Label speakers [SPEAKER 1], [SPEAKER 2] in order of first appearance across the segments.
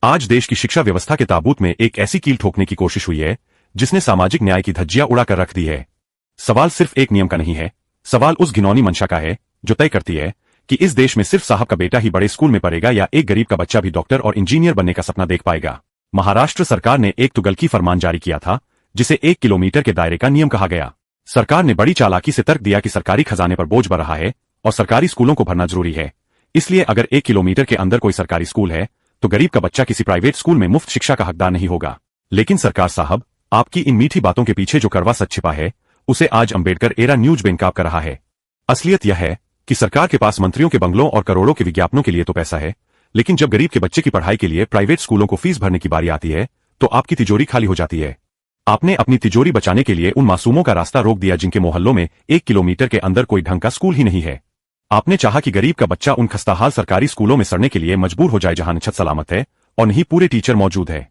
[SPEAKER 1] आज देश की शिक्षा व्यवस्था के ताबूत में एक ऐसी कील ठोकने की कोशिश हुई है जिसने सामाजिक न्याय की धज्जियां उड़ाकर रख दी है। सवाल सिर्फ एक नियम का नहीं है, सवाल उस घिनौनी मंशा का है जो तय करती है कि इस देश में सिर्फ साहब का बेटा ही बड़े स्कूल में पढ़ेगा या एक गरीब का बच्चा भी डॉक्टर और इंजीनियर बनने का सपना देख पाएगा। महाराष्ट्र सरकार ने एक तुगलकी फरमान जारी किया था जिसे 1 किलोमीटर के दायरे का नियम कहा गया। सरकार ने बड़ी चालाकी से तर्क दिया कि सरकारी खजाने पर बोझ बढ़ रहा है और सरकारी स्कूलों को भरना जरूरी है, इसलिए अगर 1 किलोमीटर के अंदर कोई सरकारी स्कूल है तो गरीब का बच्चा किसी प्राइवेट स्कूल में मुफ्त शिक्षा का हकदार नहीं होगा। लेकिन सरकार साहब, आपकी इन मीठी बातों के पीछे जो कड़वा सच छिपा है उसे आज अंबेडकर एरा न्यूज बेनकाब कर रहा है। असलियत यह है कि सरकार के पास मंत्रियों के बंगलों और करोड़ों के विज्ञापनों के लिए तो पैसा है, लेकिन जब गरीब के बच्चे की पढ़ाई के लिए प्राइवेट स्कूलों को फीस भरने की बारी आती है तो आपकी तिजोरी खाली हो जाती है। आपने अपनी तिजोरी बचाने के लिए उन मासूमों का रास्ता रोक दिया जिनके मोहल्लों में 1 किलोमीटर के अंदर कोई ढंग का स्कूल ही नहीं है। आपने चाहा कि गरीब का बच्चा उन खस्ताहाल सरकारी स्कूलों में सड़ने के लिए मजबूर हो जाए जहां न छत सलामत है और नहीं पूरे टीचर मौजूद है।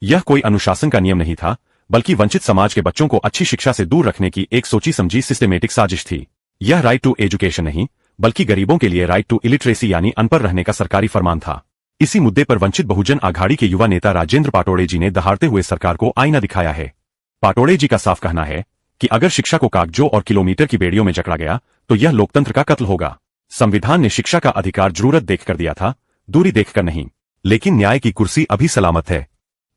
[SPEAKER 1] यह कोई अनुशासन का नियम नहीं था, बल्कि वंचित समाज के बच्चों को अच्छी शिक्षा से दूर रखने की एक सोची समझी सिस्टेमेटिक साजिश थी। यह राइट टू एजुकेशन नहीं, बल्कि गरीबों के लिए राइट टू इलिटरेसी यानी अनपढ़ रहने का सरकारी फरमान था। इसी मुद्दे पर वंचित बहुजन आघाड़ी के युवा नेता राजेंद्र पाटोड़े जी ने दहाड़ते हुए सरकार को आईना दिखाया है। पाटोड़े जी का साफ कहना है कि अगर शिक्षा को कागजों और किलोमीटर की बेड़ियों में जकड़ा गया तो यह लोकतंत्र का कत्ल होगा। संविधान ने शिक्षा का अधिकार जरूरत देखकर दिया था, दूरी देखकर नहीं। लेकिन न्याय की कुर्सी अभी सलामत है।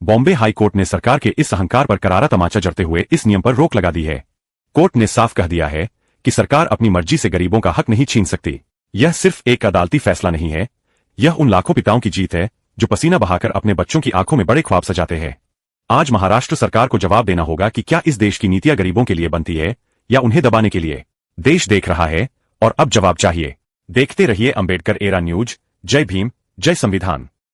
[SPEAKER 1] बॉम्बे हाई कोर्ट ने सरकार के इस अहंकार पर करारा तमाचा जड़ते हुए इस नियम पर रोक लगा दी है। कोर्ट ने साफ कह दिया है कि सरकार अपनी मर्जी से गरीबों का हक नहीं छीन सकती। यह सिर्फ एक अदालती फैसला नहीं है, यह उन लाखों पिताओं की जीत है जो पसीना बहाकर अपने बच्चों की आंखों में बड़े ख्वाब सजाते हैं। आज महाराष्ट्र सरकार को जवाब देना होगा कि क्या इस देश की नीतियां गरीबों के लिए बनती है या उन्हें दबाने के लिए। देश देख रहा है और अब जवाब चाहिए। देखते रहिए अंबेडकर एरा न्यूज। जय भीम, जय संविधान।